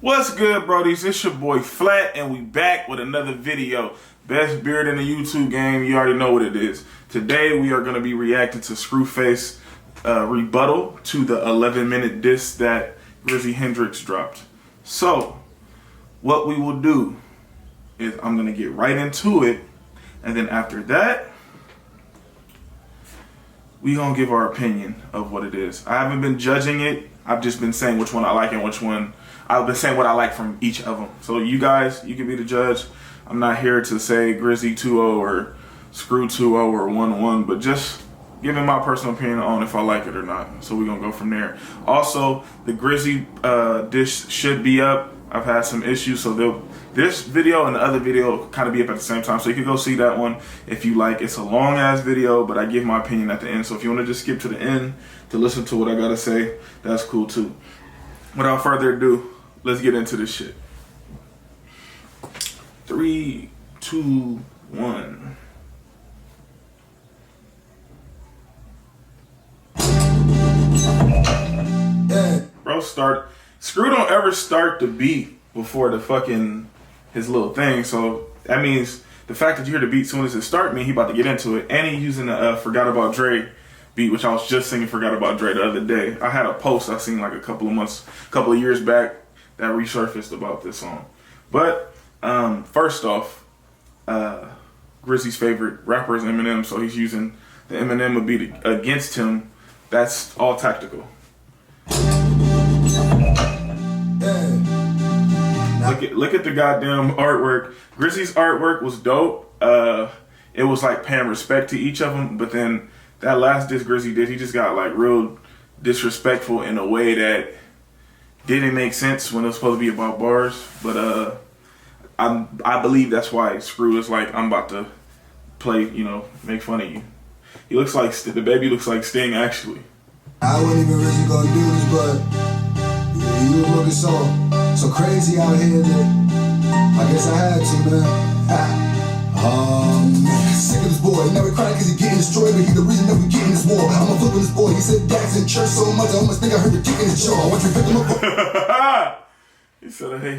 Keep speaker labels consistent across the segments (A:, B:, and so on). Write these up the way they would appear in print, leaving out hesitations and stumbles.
A: What's good, brodies? It's your boy Flat, and we back with another video. Best beard in the YouTube game. You already know what it is. Today we are going to be reacting to Scru Face rebuttal to the 11-minute diss that Grizzy Hendrix dropped. So, what we will do is I'm going to get right into it, and then after that, we gonna give our opinion of what it is. I haven't been judging it. I've just been saying which one I like and which one. I've been saying what I like from each of them. So you guys, you can be the judge. I'm not here to say Grizzy 2-0 or Scru 2-0 or 1-1, but just giving my personal opinion on if I like it or not. So we're gonna go from there. Also, the Grizzy dish should be up. I've had some issues, so this video and the other video will kind of be up at the same time. So you can go see that one if you like. It's a long ass video, but I give my opinion at the end. So if you want to just skip to the end to listen to what I gotta say, that's cool too. Without further ado, let's get into this shit. 3, 2, 1. Bro, Scru don't ever start the beat before the fucking his little thing, so that means the fact that you hear the beat as soon as it start mean he about to get into it. And he using the Forgot About Dre beat, which I was just singing Forgot About Dre the other day. I had a post I seen like a couple of years back that resurfaced about this song. But first off, Grizzy's favorite rapper is Eminem, so he's using the Eminem beat against him. That's all tactical. Look at the goddamn artwork. Grizzy's artwork was dope. It was like paying respect to each of them, but then that last diss Grizzy did, he just got like real disrespectful in a way that didn't make sense when it was supposed to be about bars. But I believe that's why Scru is like, I'm about to play, make fun of you. He looks like, the baby looks like Sting actually.
B: I wasn't even really gonna do this, but you look at so crazy out here that I guess I had to, man. Sick of this boy, now we crying cause he getting destroyed, but he the reason that we getting this war. I'm a flip on this boy, he said Dax in church so much, I almost think I heard the kick in his jaw. I want you to pick him up.
A: He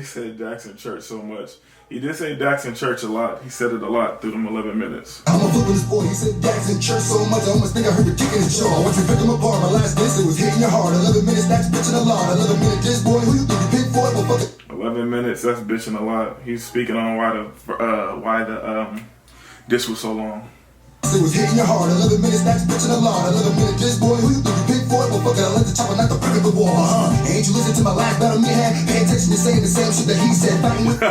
A: said Dax in church so much. He did say Dax in church a lot. He said it a lot through them 11 minutes.
B: I'm a flip on this boy, he said Dax in church so much, I almost think I heard the kick in his jaw. I want you to pick him apart, my last diss, it was hitting your heart. 11 minutes, that's bitching a lot. 11 minute diss boy, who you think you pick for it? Well, fuck it.
A: 11 minutes, that's bitching a lot. He's speaking on why the diss was so long.
B: It was hitting your heart. 11 minutes, that's bitching a lot. 11 minute diss boy, who you think you pick for it? Well, fuck it, I let the chopper knock the brick of the wall. Ain't you listen to my last battle me had? Pay attention to saying the same shit that he said. Fighting with.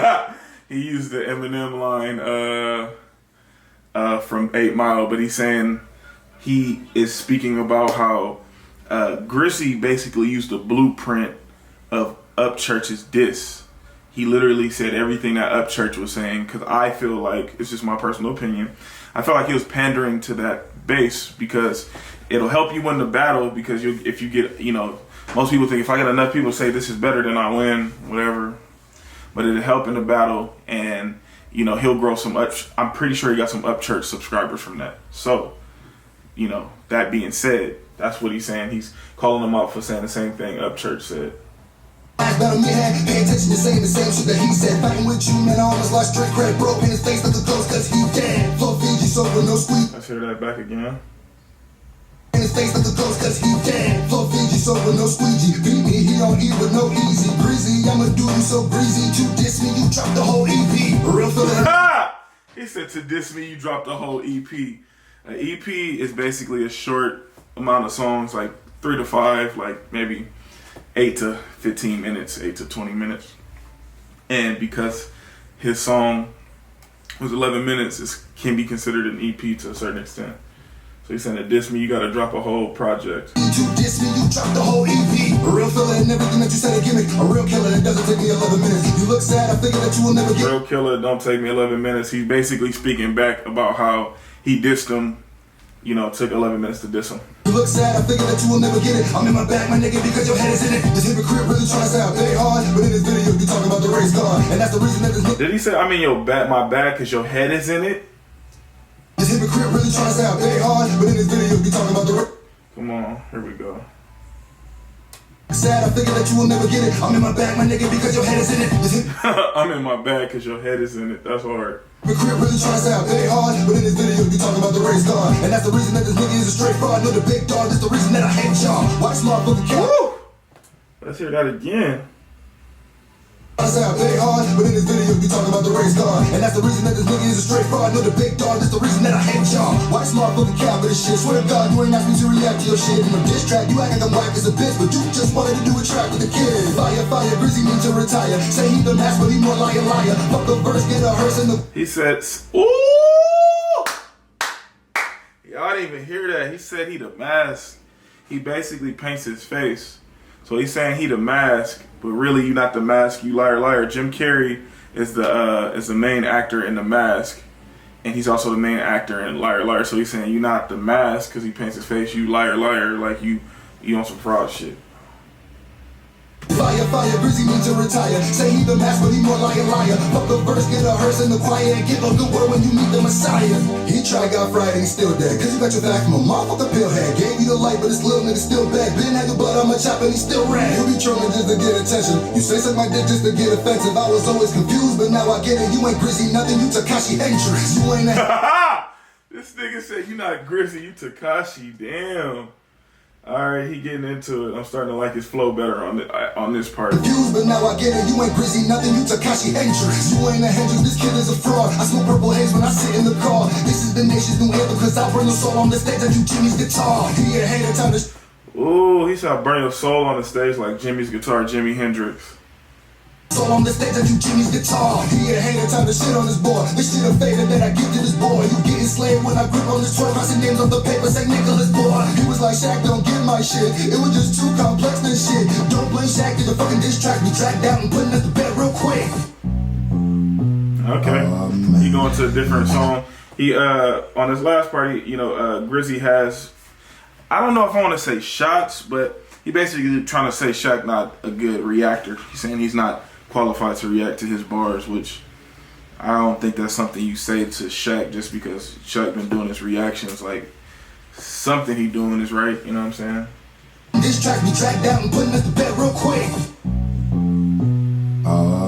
A: He used the Eminem line from 8 Mile, but he's saying he is speaking about how Grizzy basically used the blueprint of Upchurch's diss. He literally said everything that Upchurch was saying, because I feel like, it's just my personal opinion, I feel like he was pandering to that base because it'll help you win the battle, because if you get, most people think if I get enough people say this is better, then I win, whatever. But it'll help in the battle, and he'll grow some I'm pretty sure he got some Upchurch subscribers from that. So, that being said, that's what he's saying. He's calling them out for saying the same thing Upchurch said.
B: Battle me had, pay attention to saying the same shit that he said. Fighting with you, man, I almost lost straight credit. Broke in his face like a ghost, cause he dead. Flow Fiji, so with no squeeze.
A: Let's hear that back again.
B: In his face like a ghost, cause he dead. Flow Fiji, so with no squeegee. Beat me, he don't eat with no easy. Breezy, I'ma do you so breezy. To diss me, you drop the whole EP. Real feeling.
A: He said to diss me, you dropped the whole EP. An EP is basically a short amount of songs, like 3 to 5, like maybe 8 to 15 minutes, 8 to 20 minutes. And because his song was 11 minutes, it can be considered an EP to a certain extent. So he's saying to diss me, you gotta drop a whole project.
B: To diss me, you drop the whole EP. A real filler and everything that you said a gimmick. A real killer that doesn't take me 11 minutes. You look sad, I figure that you will never get.
A: Real killer, don't take me 11 minutes. He's basically speaking back about how he dissed him. Took 11 minutes to diss him.
B: You look sad, I figure that you will never get it. I'm in my bag, my nigga, because your head is in it. This hypocrite really trying to sound very hard, but in this video, you talking about the race car. And that's the reason that this.
A: Did he say, I'm in my bag because your head is in it?
B: This hypocrite really trying to sound very hard, but in this video, you talking about the race.
A: Come on, here we go.
B: Sad, I figure that you will never get it. I'm in my bag, my nigga, because your head is in it.
A: I'm in my bag because your head is in it. That's hard.
B: The crib really trying to sound very hard, but in this video you talking about the race car. And that's the reason that this nigga is a straight fraud. Know the big dog, that's the reason that I hate y'all. Watch motherfucker count.
A: Let's hear that again.
B: I sound very hard, but in this video you talking about the race car. And that's the reason that this nigga is a straight fraud. Know the big dog, that's the reason that I hate y'all. Watch motherfucker count for this shit. Swear to God, you ain't asked me to react to your shit. In a diss track, you act like I'm whack as a bitch, but you just wanted to do a track with the kid. Fire, fire, Grizzy need to retire. Say he the mask, but he more liar, liar. Fuck a verse, get a hearse in the...
A: He said, ooh! Y'all didn't even hear that. He said he the mask. He basically paints his face. So he's saying he the mask, but really you not the mask, you liar, liar. Jim Carrey is the main actor in The Mask, and he's also the main actor in Liar, Liar. So he's saying you not the mask because he paints his face, you liar, liar, like you on some fraud shit.
B: Fire, fire, Grizzy need to retire. Say he the mask, but he more liar, liar. Fuck a verse, get a hearse in the choir, and give a good word when you meet the Messiah. He tried, got fried, and he's still dead. Cause you got your back from a motherfucker pillhead. Gave you the light, but this little nigga still bad. Been had the blood on my chop, and he still ran. You be trolling just to get attention. You say suck my dick just to get offensive. I was always confused, but now I get it. You ain't Grizzy nothing, you Tekashi Hendrix. You ain't a...
A: This nigga said you not Grizzy, you Tekashi. Damn. Alright, he getting into it. I'm starting to like his flow better on this part.
B: Confused, but now I get it. You ain't Grizzy nothing, you Tekashi Hendrix. You ain't a Hendrix, this kid is a fraud. I smoke purple haze when I sit in the car. This is the nation's new anthem, cause I burn the soul on the stage like you Jimmy's guitar. He a hater, time to...
A: Ooh, he said burn your soul on the stage like Jimmy's guitar, Jimi Hendrix.
B: Soul on the stage like you Jimmy's guitar. He a hater, time to shit on this boy. This shit a favor that I give to this boy. You getting slayed when I grip on this twerk. I see names on the paper, say Nicholas boy. He was like, Shaq, don't get my shit. It was just too complex, this shit. Don't blame Shaq, get the fucking diss track. We tracked out and putting us to bed real quick.
A: Okay, he going to a different song. He on his last party, Grizzy has, I don't know if I want to say shots, but he basically trying to say Shaq not a good reactor. He's saying he's not qualified to react to his bars, which I don't think that's something you say to Shaq just because Shaq been doing his reactions. Like something he doing is right, you know what I'm saying?
B: This track we tracked out and putting us to bed real quick.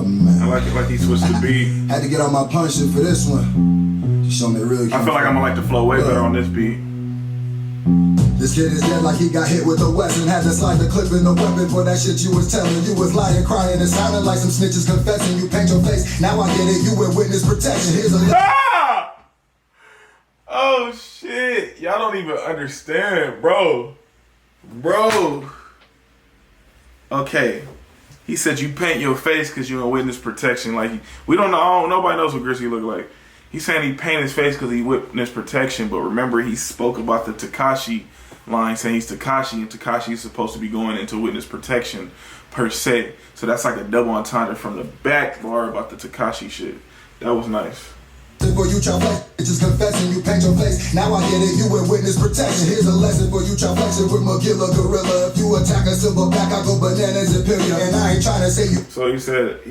B: Man.
A: I like it like he switched the beat.
B: Had to get on my punishing for this one. Show me really.
A: I feel like I'm gonna like the flow way better on this beat.
B: This kid is dead like he got hit with a weapon. Had to slide the clip in the weapon for that shit you was telling. You was lying, crying, it sounded like some snitches confessing. You paint your face, now I get it, you with witness protection. Here's a...
A: Ah! Oh shit, y'all don't even understand, bro. Okay, he said you paint your face because you're in witness protection. Like, we don't know, nobody knows what Grizzy look like. He's saying he painted his face because he witness protection, but remember he spoke about the Tekashi line, saying he's Tekashi, and Tekashi is supposed to be going into witness protection per se. So that's like a double entendre from the back bar about the Tekashi shit. That was nice.
B: For you try flex, just confessing, you paint your face. Now I get it, you in witness protection. Here's a lesson for you try flexing with Magilla Gorilla. If you attack a silverback, I go bananas and pill you. And I ain't trying to say you.
A: So he said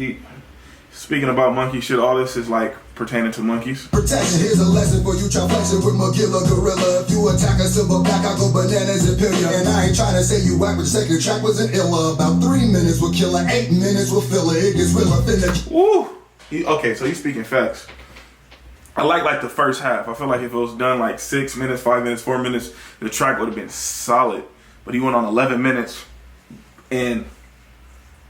A: speaking about monkey shit, all this is like pertaining to monkeys.
B: Protection, here's a lesson for you try flexing with Magilla Gorilla. If you attack a silverback, I go bananas and pill you. And I ain't trying to say you whack, but the second track was an illa. About 3 minutes will kill her, 8 minutes will fill her. It gets real up in the...
A: Woo! Okay, so he's speaking facts. I like the first half. I feel like if it was done like 6 minutes, 5 minutes, 4 minutes, the track would have been solid. But he went on 11 minutes, and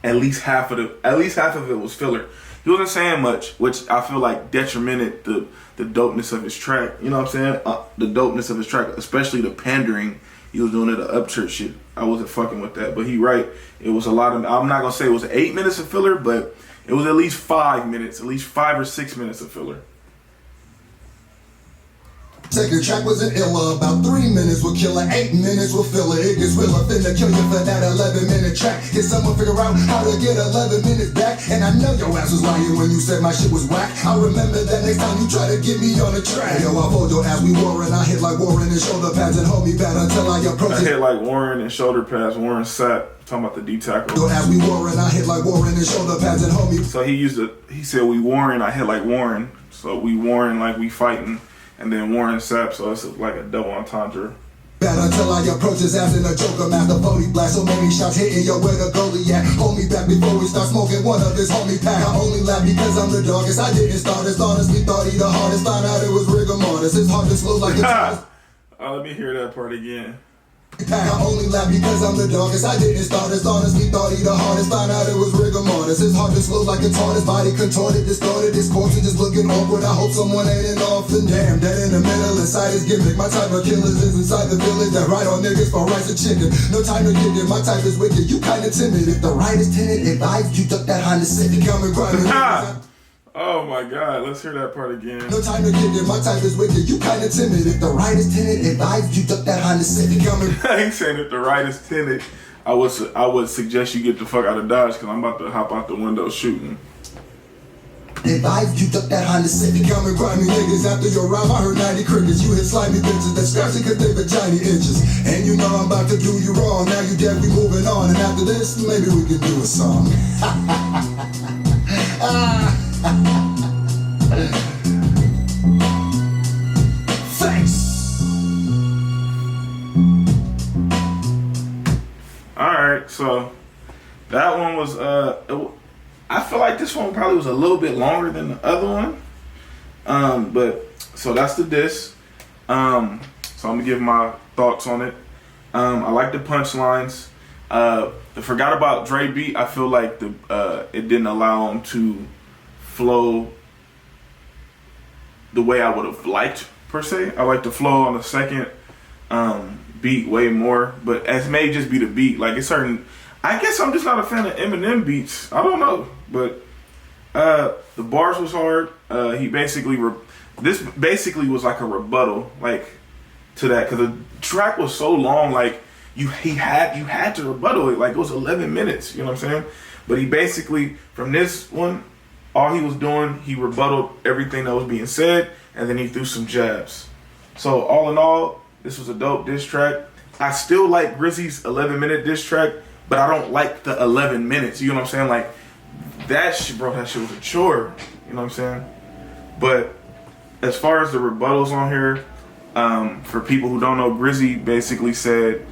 A: at least half of it was filler. He wasn't saying much, which I feel like detrimented the dopeness of his track. You know what I'm saying? The dopeness of his track, especially the pandering he was doing at the Upchurch shit. I wasn't fucking with that. But he right. It was a lot of, I'm not going to say it was 8 minutes of filler, but it was at least 5 minutes, at least 5 or 6 minutes of filler.
B: Second track was an illa. About 3 minutes will kill her, 8 minutes will fill her. It gets real up in the kill you for that 11-minute track. Can someone figure out how to get 11 minutes back? And I know your ass was lying when you said my shit was whack. I remember that next time you try to get me on the track. Yo, I hold your ass, we Warren. I hit like Warren and shoulder pads and hold me back until I approach
A: it. I hit like Warren and shoulder pads. Warren sat. Talking about the D tackle.
B: Yo, as we Warren, I hit like Warren and shoulder pads and hold me.
A: So he said we Warren, I hit like Warren. So we Warren like we fighting. And then Warren Sapp, so it's like a double entendre.
B: Bad until I approach his ass in a Joker master 40 blast. So many shots hitting yo where the goalie at. Hold me back before we start smoking one of his homie pack. I only laugh because I'm the darkest. I didn't start as honestly thought he the hardest. Found out it was rigor mortis. His heart just slow like a
A: let me hear that part again.
B: I only laugh because I'm the darkest. I didn't start as honestly thought he the hardest. Found out it was rigor mortis. His heart just slow like a tortoise. Body contorted, distorted. His corpse just looking awkward. I hope someone ain't an orphan. Damn, dead in the middle inside his gimmick. My type of killers is inside the village that ride on niggas for rice and chicken. No time to get it. My type is wicked. You kinda timid. If the right is tinted, advise you duck that Honda Civic. Come and grind it.
A: Oh my God, let's hear that part again.
B: No time to get it, my type is wicked, you kinda timid. If the right is tinted, advise you duck that Honda Civic.
A: He's saying if the right is tinted, I would suggest you get the fuck out of Dodge because I'm about to hop out the window shooting.
B: Advise you duck that Honda Civic. Come and grind me niggas after your rhyme. I heard 90 crickets. You hit slimy bitches that scratch it cause they vagina inches. And you know I'm about to do you wrong. Now you dead, we moving on. And after this, maybe we can do a song. Thanks.
A: Alright, so that one was I feel like this one probably was a little bit longer than the other one. But so that's the diss. So I'm gonna give my thoughts on it. I like the punchlines. I forgot about Dre beat. I feel like it didn't allow him to flow the way I would have liked per se. I like the flow on the second beat way more, but it may just be the beat. Like it's certain. I guess I'm just not a fan of Eminem beats. I don't know, but the bars was hard. He basically this basically was like a rebuttal, like to that, because the track was so long. Like you had to rebuttal it. Like it was 11 minutes. You know what I'm saying? But he basically from this one, all he was doing, he rebutted everything that was being said, and then he threw some jabs. So all in all, this was a dope diss track. I still like Grizzy's 11-minute diss track, but I don't like the 11 minutes. You know what I'm saying? Like that shit, bro, that shit was a chore. You know what I'm saying? But as far as the rebuttals on here, for people who don't know, Grizzy basically said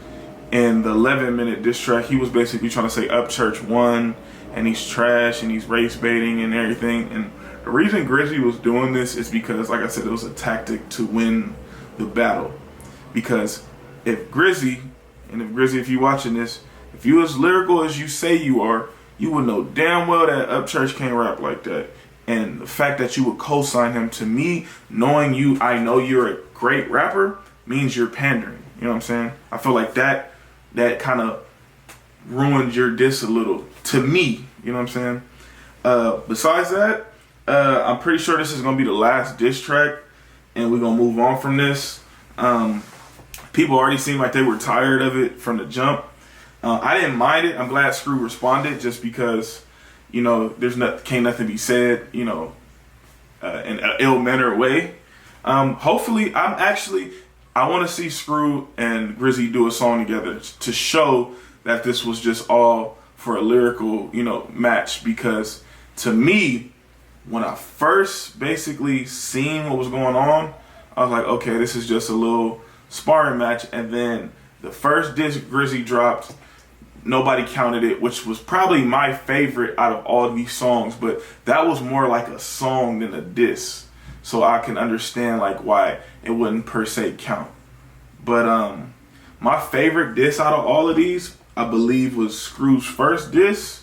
A: in the 11-minute diss track, he was basically trying to say Upchurch won, and he's trash, and he's race baiting and everything. And the reason Grizzy was doing this is because, like I said, it was a tactic to win the battle. Because if Grizzy, if you're watching this, if you as lyrical as you say you are, you would know damn well that Upchurch can't rap like that. And the fact that you would co-sign him, to me, knowing you, I know you're a great rapper, means you're pandering. You know what I'm saying? I feel like that kind of ruined your diss a little, to me. You know what I'm saying? Besides that, I'm pretty sure this is going to be the last diss track, and we're going to move on from this. People already seem like they were tired of it from the jump. I didn't mind it. I'm glad Scru responded, just because, you know, can't nothing be said, you know, in an ill-mannered way. Hopefully, I want to see Scru and Grizzy do a song together to show that this was just all for a lyrical, you know, match. Because to me, when I first basically seen what was going on, I was like, okay, this is just a little sparring match. And then the first diss Grizzy dropped, nobody counted it, which was probably my favorite out of all of these songs. But that was more like a song than a diss, so I can understand like why it wouldn't per se count. But my favorite diss out of all of these, I believe, was Scru's first diss,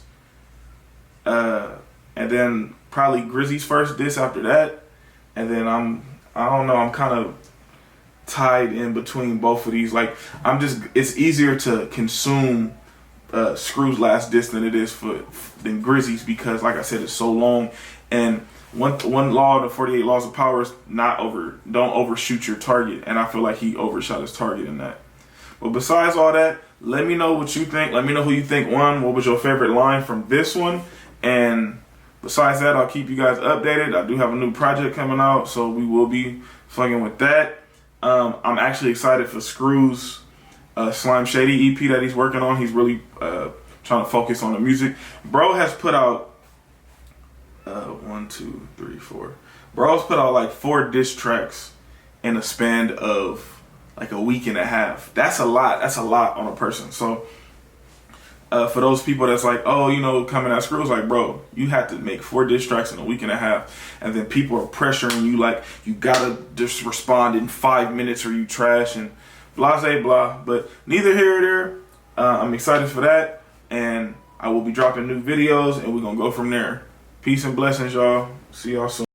A: and then probably Grizzy's first diss after that. And then I don't know, I'm kind of tied in between both of these. Like it's easier to consume Scru's last diss than it is than Grizzy's, because like I said, it's so long. And one law of the 48 laws of power is don't overshoot your target, and I feel like he overshot his target in that. But besides all that, let me know what you think. Let me know who you think won. What was your favorite line from this one? And besides that, I'll keep you guys updated. I do have a new project coming out, so we will be fucking with that. I'm actually excited for Scru's Slime Shady EP that he's working on. He's really trying to focus on the music. Bro has put out 1, 2, 3, 4. Bro's put out like 4 diss tracks in a span of like a week and a half. That's a lot. That's a lot on a person. So for those people that's like, oh, you know, coming at Scru, like, bro, you had to make 4 diss tracks in a week and a half, and then people are pressuring you like you gotta just respond in 5 minutes or you trash and blah blah blah. But neither here nor there. I'm excited for that, and I will be dropping new videos, and we're gonna go from there. Peace and blessings, y'all. See y'all soon.